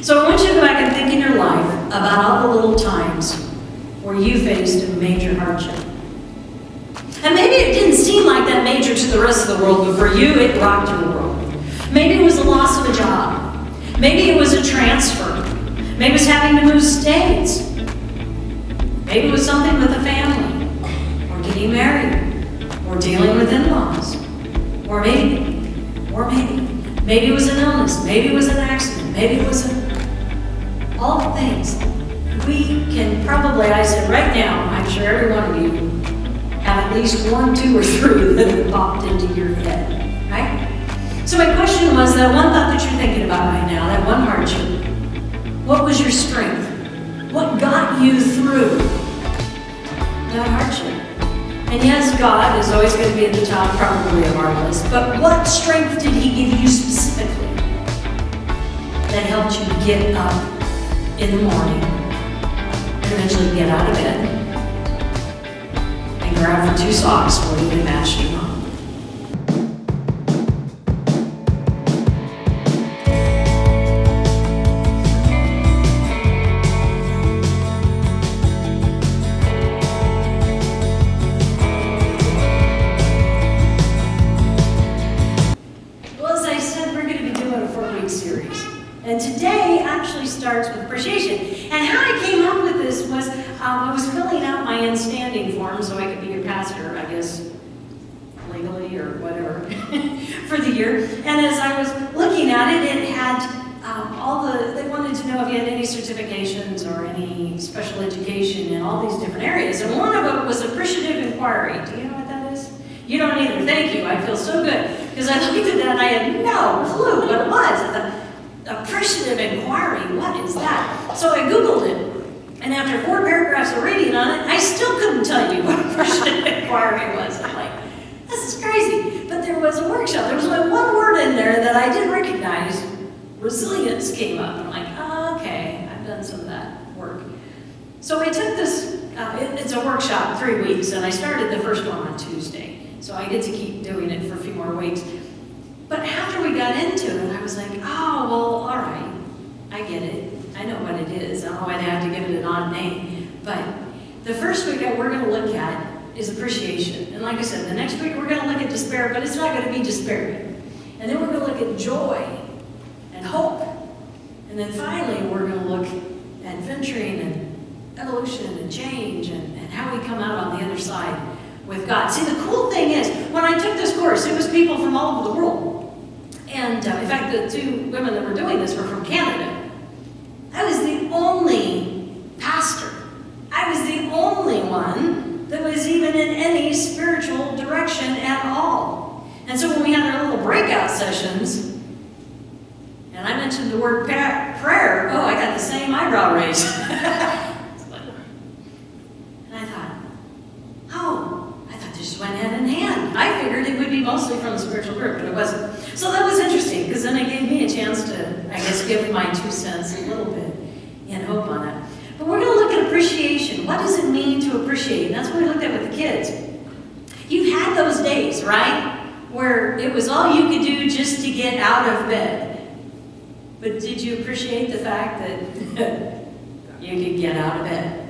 So I want you to go back and think in your life about all the little times where you faced a major hardship. And maybe it didn't seem like that major to the rest of the world, but for you, it rocked your world. Maybe it was the loss of a job. Maybe it was a transfer. Maybe it was having to move states. Maybe it was something with a family, or getting married, or dealing with in-laws. Or maybe it was an illness. Maybe it was an accident. Maybe it was all the things. We can probably, I said right now, I'm sure every one of you have at least 1, 2, or 3 that have popped into your head, right? So my question was, that one thought that you're thinking about right now, that one hardship, what was your strength? What got you through that hardship? And yes, God is always going to be at the top probably of our list, but what strength did He give you specifically that helped you get up in the morning and eventually get out of bed and grab for 2 socks where you can match your mom? And today actually starts with appreciation. And how I came up with this was I was filling out my in-standing form so I could be your pastor, I guess, legally or whatever, for the year. And as I was looking at it, it had they wanted to know if you had any certifications or any special education in all these different areas. And one of them was appreciative inquiry. Do you know what that is? You don't either. Thank you. I feel so good. Because I looked at that and I had no clue what it was. I thought, appreciative inquiry, what is that? So I Googled it, and after 4 paragraphs of reading on it, I still couldn't tell you what appreciative inquiry was. I'm like, this is crazy. But there was a workshop. There was only one word in there that I did recognize. Resilience came up. I'm like, oh, okay, I've done some of that work. So I took this, it's a workshop, 3 weeks, and I started the first one on Tuesday. So I get to keep doing it for a few more weeks. But after we got into it, I was like, oh, well, all right, I get it. I know what it is. I don't know why they have to give it an odd name. But the first week that we're going to look at is appreciation. And like I said, the next week we're going to look at despair, but it's not going to be despairing. And then we're going to look at joy and hope. And then finally we're going to look at venturing and evolution and change and how we come out on the other side with God. See, the cool thing is, when I took this course, it was people from all over the world. And in fact, the 2 women that were doing this were from Canada. I was the only pastor. I was the only one that was even in any spiritual direction at all. And so when we had our little breakout sessions, and I mentioned the word prayer, oh, I got the same eyebrow raise. And I thought, just went hand in hand. I figured it would be mostly from the spiritual group, but it wasn't. So that was interesting, because then it gave me a chance to, I guess, give my 2 cents a little bit in hope on that. But we're going to look at appreciation. What does it mean to appreciate? And that's what we looked at with the kids. You've had those days, right, where it was all you could do just to get out of bed. But did you appreciate the fact that you could get out of bed?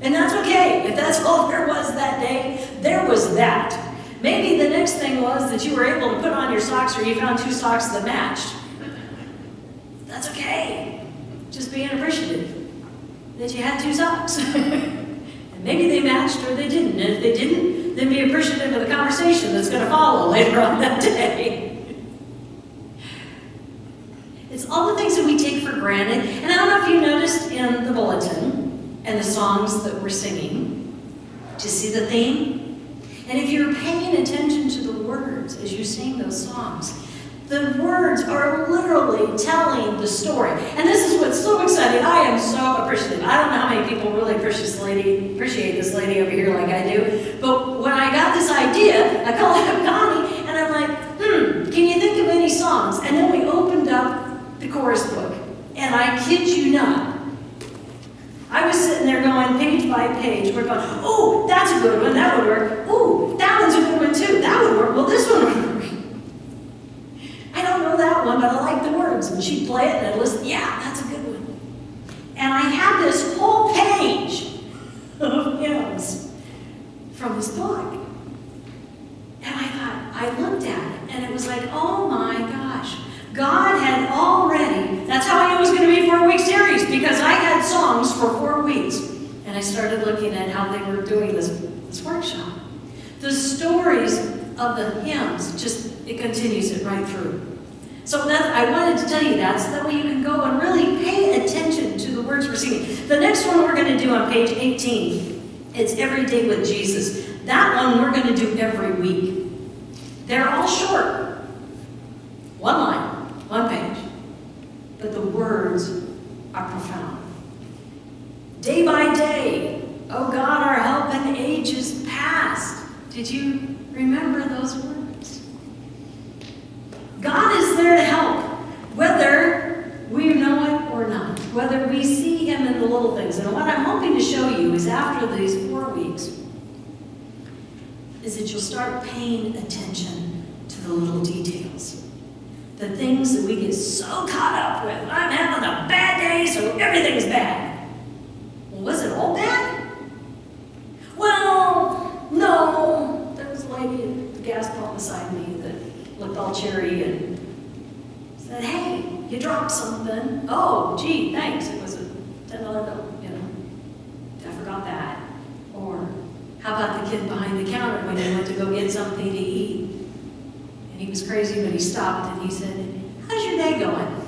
And that's okay. If that's all there was that day, there was that. Maybe the next thing was that you were able to put on your socks, or you found 2 socks that matched. That's okay. Just being appreciative that you had 2 socks. And maybe they matched or they didn't. And if they didn't, then be appreciative of the conversation that's going to follow later on that day. It's all the things that we take for granted. And I don't know if you noticed in the bulletin, and the songs that we're singing, to see the theme. And if you're paying attention to the words as you sing those songs, the words are literally telling the story. And this is what's so exciting. I am so appreciative. I don't know how many people really appreciate this lady over here like I do. But when I got this idea, I called up Connie, and I'm like, can you think of any songs? And then we opened up the chorus book. And I kid you not, I was sitting there going page by page. We're going, oh, that's a good one. That would work. Oh, that one's a good one too. That would work. Well, this one would work. I don't know that one, but I like the words. And she'd play it and I'd listen. Yeah, that's a good one. and I started looking at how they were doing this workshop. The stories of the hymns, it continues it right through. So I wanted to tell you that, so that way you can go and really pay attention to the words we're singing. The next one we're going to do on page 18, it's Every Day with Jesus. That one we're going to do every week. They're all short. One line, one page. But the words are profound. Day by day, oh God, our help in ages past. Did you remember those words? God is there to help, whether we know it or not, whether we see him in the little things. And what I'm hoping to show you is after these 4 weeks, is that you'll start paying attention to the little details. The things that we get so caught up with. I'm having a bad day, so everything's bad. Well, was it all bad? Well, no. There was a lady at the gas pump beside me that looked all cheery and said, hey, you dropped something. Oh, gee, thanks. It was a $10 bill, I forgot that. Or how about the kid behind the counter when he went to go get something to eat? And he was crazy, but he stopped and he said, how's your day going?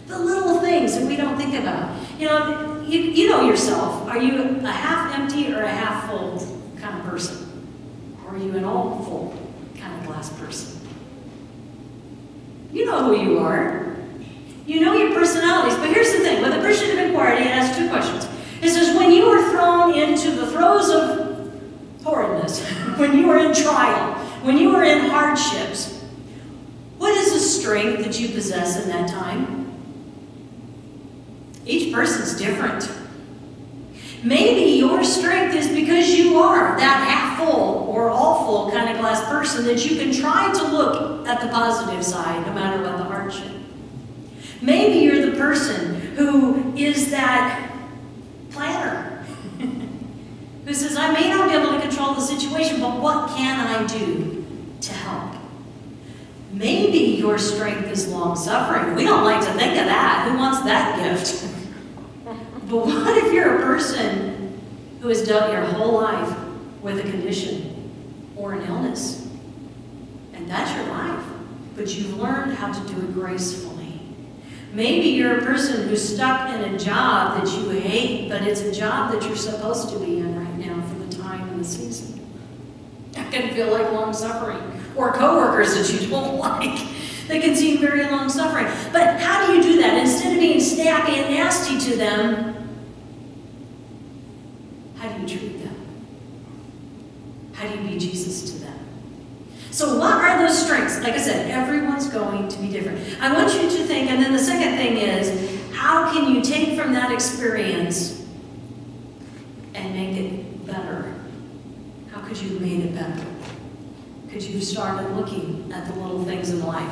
The little things that we don't think about. You know yourself. Are you a half empty or a half full kind of person? Or are you an all full kind of glass person? You know who you are. You know your personalities. But here's the thing. With appreciative inquiry, it asks 2 questions. It says, when you are thrown into the throes of horridness, when you are in trial, when you are in hardships, what is the strength that you possess in that time? Each person's different. Maybe your strength is because you are that half full or all full kind of glass person that you can try to look at the positive side no matter what the hardship. Maybe you're the person who is that planner who says, I may not be able to control the situation, but what can I do to help? Maybe your strength is long-suffering. We don't like to think of that. Who wants that gift? But what if you're a person who has dealt your whole life with a condition or an illness? And that's your life, but you've learned how to do it gracefully. Maybe you're a person who's stuck in a job that you hate, but it's a job that you're supposed to be in right now for the time and the season. That can feel like long-suffering. Or coworkers that you don't like. They can seem very long-suffering. But how do you do that? Instead of being snappy and nasty to them, how do you treat them? How do you be Jesus to them? So what are those strengths? Like I said, everyone's going to be different. I want you to think, and then the second thing is, how can you take from that experience and make it better? How could you have made it better? Could you have started looking at the little things in life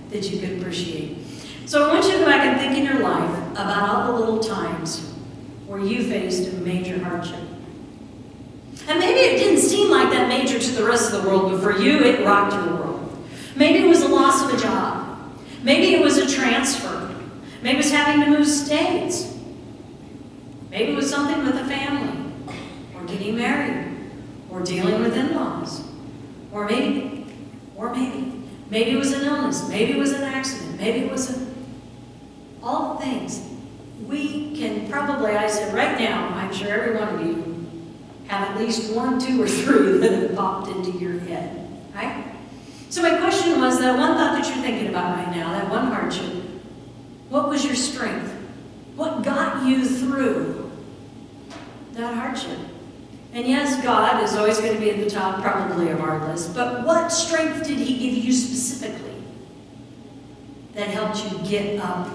that you could appreciate? So I want you to go back and think in your life about all the little times where you faced a major hardship. And maybe it didn't seem like that major to the rest of the world, but for you, it rocked your world. Maybe it was the loss of a job. Maybe it was a transfer. Maybe it was having to move states. Maybe it was something with a family, or getting married, or dealing with in-laws. Or maybe it was an illness, maybe it was an accident, maybe it was all things. We can probably, I said right now, I'm sure every one of you have at least 1, 2, or 3 that have popped into your head, right? So my question was that one thought that you're thinking about right now, that one hardship, what was your strength? What got you through that hardship? And yes, God is always going to be at the top, probably, of our list. But what strength did he give you specifically that helped you get up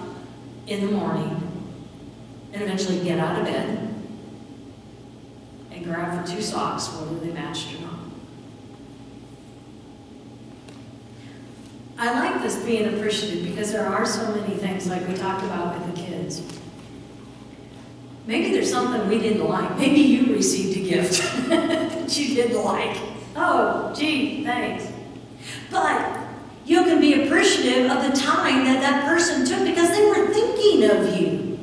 in the morning and eventually get out of bed and grab for 2 socks, whether they matched or not? I like this being appreciative because there are so many things like we talked about with the kids. Maybe there's something we didn't like. Maybe you received a gift that you didn't like. Oh, gee, thanks. But you can be appreciative of the time that that person took because they were thinking of you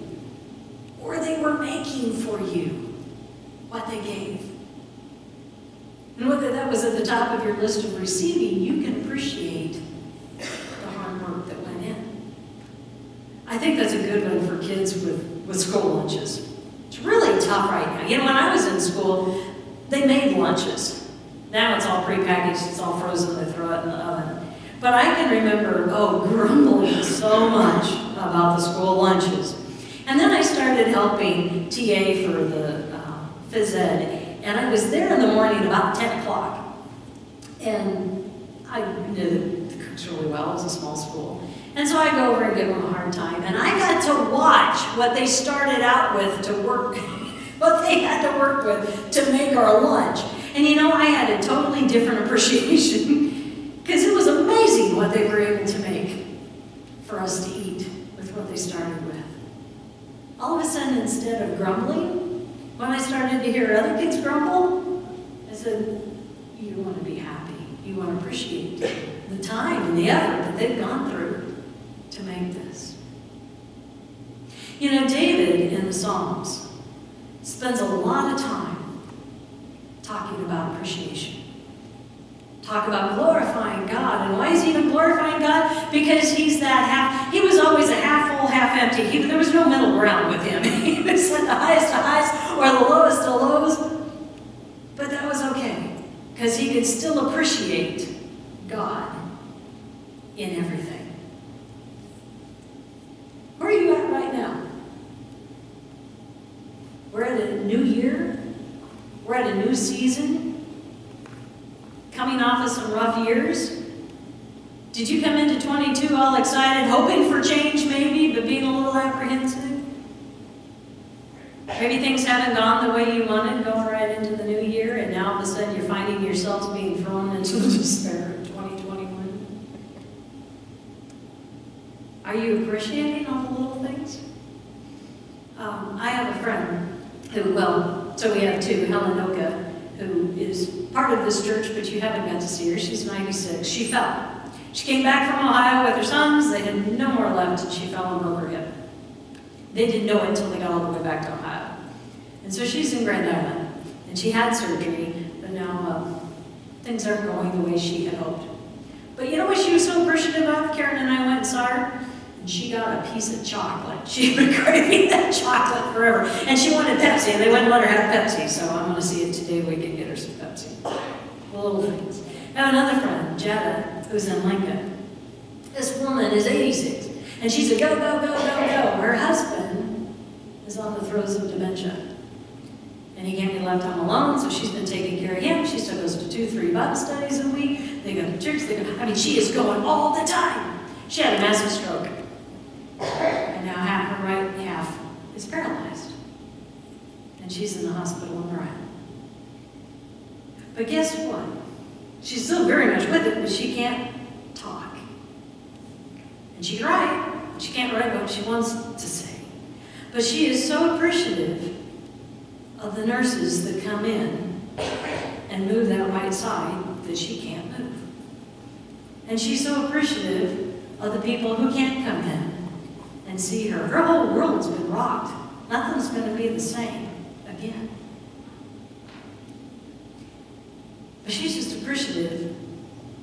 or they were making for you. top of your list of receiving, you can appreciate the hard work that went in. I think that's a good one for kids with school lunches. It's really tough right now. You know, when I was in school, they made lunches. Now it's all prepackaged, it's all frozen, they throw it in the oven. But I can remember, grumbling so much about the school lunches. And then I started helping TA for the phys ed, and I was there in the morning about 10 o'clock. And I knew the cooks really well, it was a small school. And so I go over and give them a hard time. And I got to watch what they started out with to work, what they had to work with to make our lunch. And you know, I had a totally different appreciation because it was amazing what they were able to make for us to eat with what they started with. All of a sudden, instead of grumbling, when I started to hear other kids grumble, I said, you want to be happy. You want to appreciate the time and the effort that they've gone through to make this. You know, David in the Psalms spends a lot of time talking about appreciation. Talk about glorifying God. And why is he even glorifying God? Because he's that half, he was always a half full, half empty. There was no middle ground with him. He was at the highest of highs or the lowest of lows. But that was okay, because he could still appreciate God in everything. Where are you at right now? We're at a new year. We're at a new season. Coming off of some rough years. Did you come into 22 all excited, hoping for change maybe, but being a little apprehensive? Maybe things haven't gone the way you wanted going right into the new year, and now all of a sudden you're finding yourselves being thrown into the despair of 2021. Are you appreciating all the little things? I have a friend who, so we have two, Helen Oka, who is part of this church, but you haven't got to see her. She's 96. She fell. She came back from Ohio with her sons. They had no more left, and she fell and broke her hip. They didn't know it until they got all the way back to Ohio. And so she's in Grand Island, and she had surgery, but now things aren't going the way she had hoped. But you know what she was so appreciative of? Karen and I went and saw her, and she got a piece of chocolate. She had been craving that chocolate forever. And she wanted Pepsi, and they wouldn't let her have Pepsi, so I'm going to see if today we can get her some Pepsi. The little things. I have another friend, Jetta, who's in Lincoln. This woman is 86, and she's a go, go, go, go, go. Her husband is on the throes of dementia. And he can't be left home alone, so she's been taking care of him. She still goes to 2-3 Bible studies a week. They go to church, she is going all the time. She had a massive stroke. And now her right half is paralyzed. And she's in the hospital on her own. But guess what? She's still very much with it, but she can't talk. And she can write. She can't write what she wants to say. But she is so appreciative of the nurses that come in and move that right side that she can't move. And she's so appreciative of the people who can't come in and see her. Her whole world's been rocked. Nothing's going to be the same again. But she's just appreciative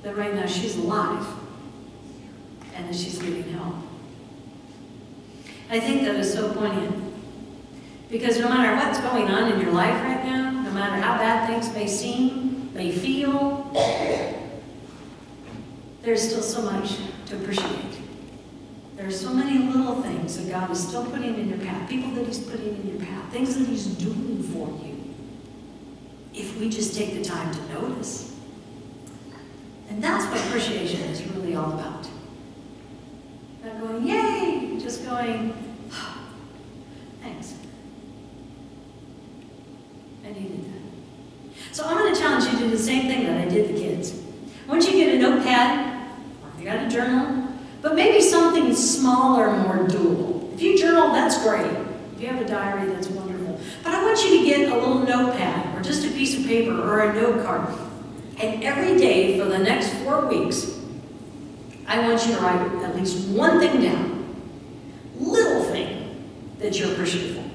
that right now she's alive and that she's getting help. I think that is so poignant. Because no matter what's going on in your life right now, no matter how bad things may seem, may feel, there's still so much to appreciate. There are so many little things that God is still putting in your path, people that he's putting in your path, things that he's doing for you, if we just take the time to notice. And that's what appreciation is really all about. Not going, yay, just going, thanks. I needed that. So I'm going to challenge you to do the same thing that I did the kids. I want you to get a notepad, or you got a journal, but maybe something smaller, more doable. If you journal, that's great. If you have a diary, that's wonderful. But I want you to get a little notepad, or just a piece of paper, or a note card. And every day for the next 4 weeks, I want you to write at least one thing down. Little thing that you're appreciative for.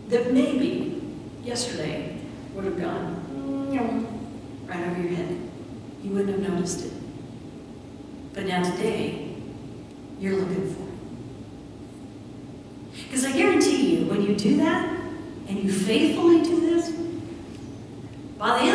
That maybe yesterday would have gone, right over your head. You wouldn't have noticed it. But now today, you're looking for it. Because I guarantee you, when you do that, and you faithfully do this, by the